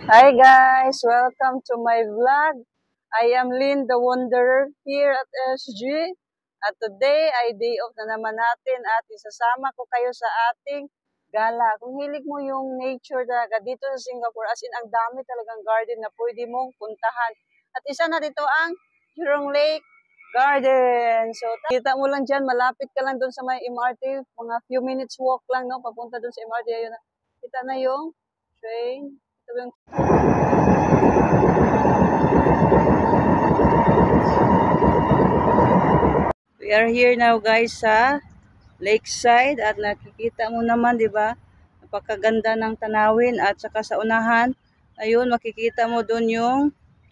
Hi guys! Welcome to my vlog. I am Lynn the Wanderer here at SG. At today ay day off na naman natin at isasama ko kayo sa ating gala. Kung hilig mo yung nature talaga dito sa Singapore, as in ang dami talagang garden na pwede mong puntahan. At isa na dito ang Jurong Lake Garden. So, kita mo lang dyan, malapit ka lang doon sa may MRT. Mga few minutes walk lang, no? Papunta doon sa MRT. Ayun, kita na yung train. Ito yung We are here now guys sa lakeside at nakikita mo naman 'di ba? Napakaganda ng tanawin at saka sa unahan, ayun makikita mo doon yung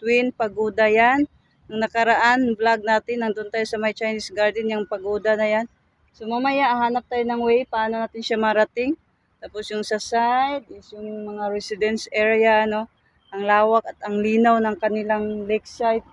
Twin Pagoda yan. Nung nakaraan vlog natin nandun tayo sa may Chinese garden yung pagoda na yan. So mamaya hanap tayo ng way paano natin siya marating. Tapos yung sa side is yung mga residence area no. Ang lawak at ang linaw ng kanilang lakeside.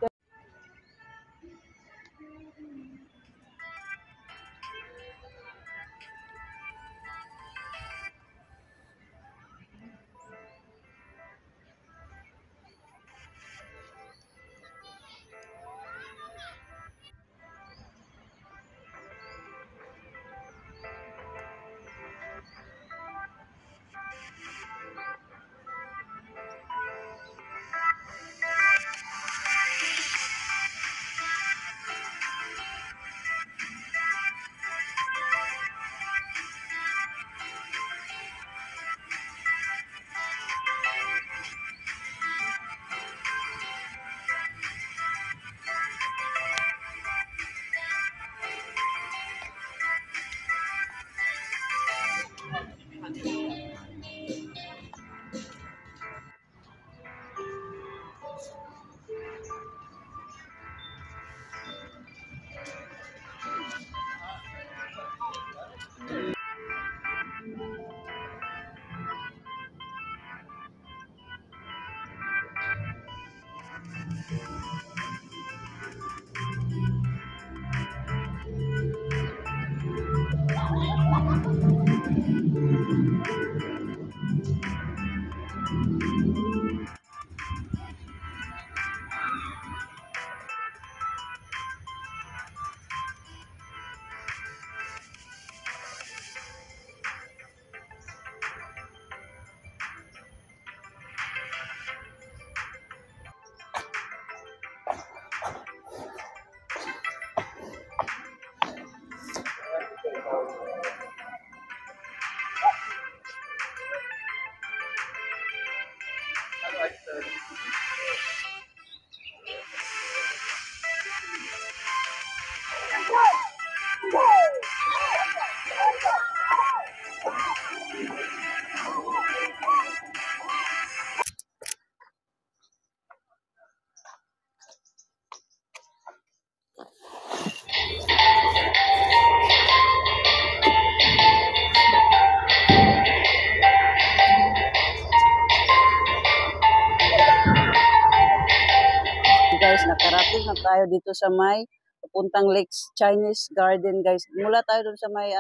Guys, nakarating na tayo dito sa may papuntang Lakes Chinese Garden guys. Mula tayo doon sa may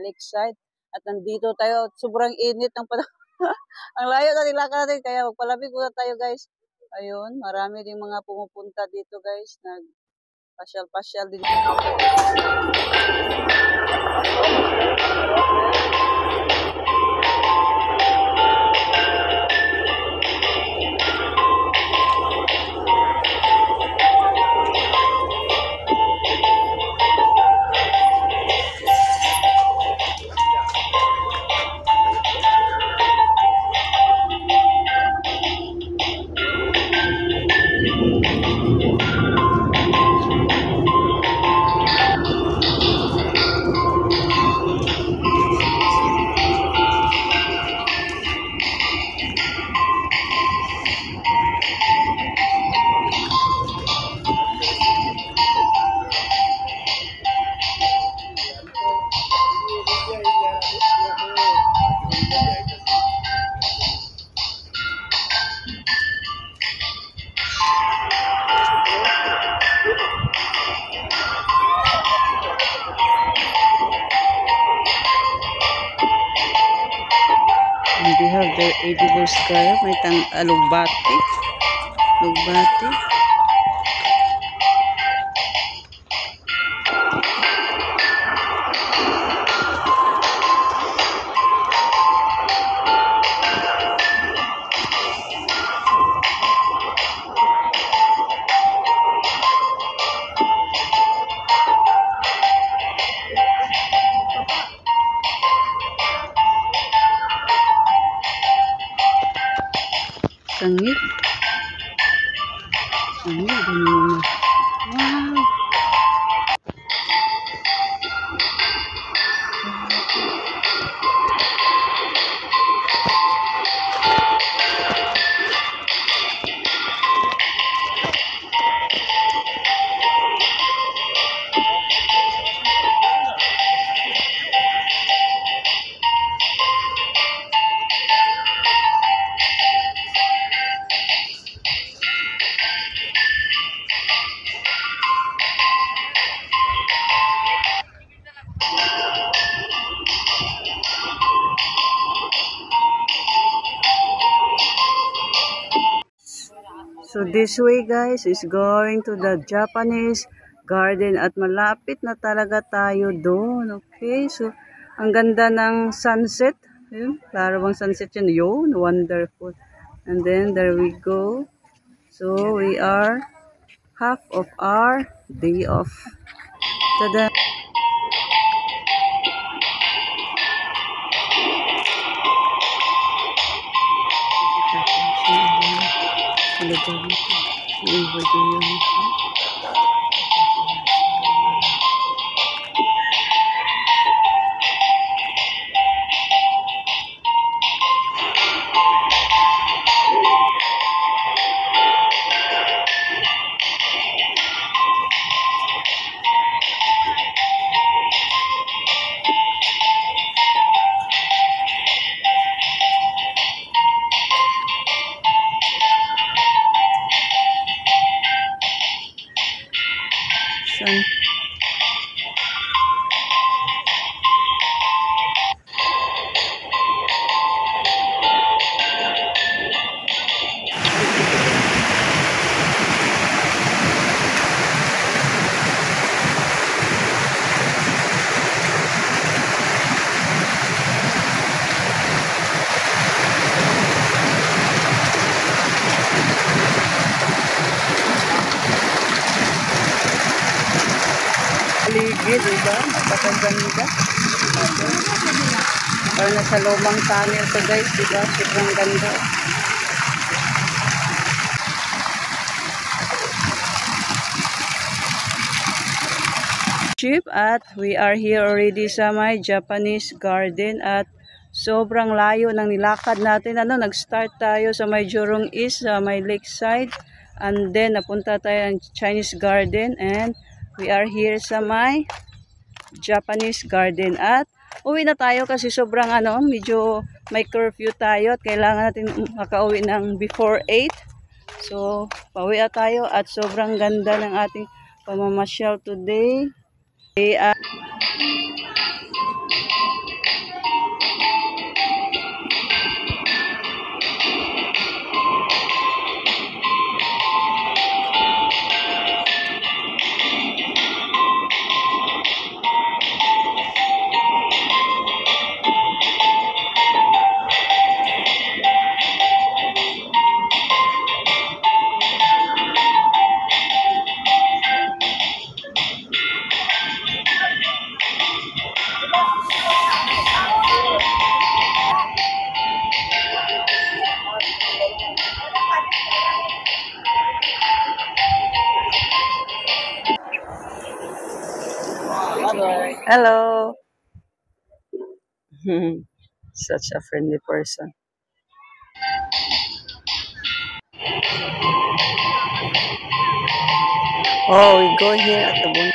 lakeside at nandito tayo, sobrang init ng panahon. Ang layo na nilakad natin kaya magpalamig muna tayo guys. Ayun, marami ding mga pumupunta dito guys, nag-pasyal-pasyal din. Edible scarab, may alugbati. Alugbati. Sangit. Sangit. Ganun. Wow. So this way guys is going to the Japanese garden at malapit na talaga tayo doon. Okay, so ang ganda ng sunset. Yun, klaro bang sunset yun? Yun, wonderful. And then there we go. So we are half of our day off. Tada! Paligid, diba? Napakaganda. Parang nasa lumang tunnel to guys, diba? Sobrang ganda. At we are here already sa may Japanese garden at sobrang layo ng nilakad natin. Nag-start tayo sa may Jurong East, sa may lakeside. And then, napunta tayo ng Chinese garden and we are here sa may Japanese garden at uwi na tayo kasi sobrang medyo may curfew tayo at kailangan natin makauwi ng before 8. So, pauwi na tayo at sobrang ganda ng ating pamamasyal today. Hello. Such a friendly person. Oh, we go here at the bone.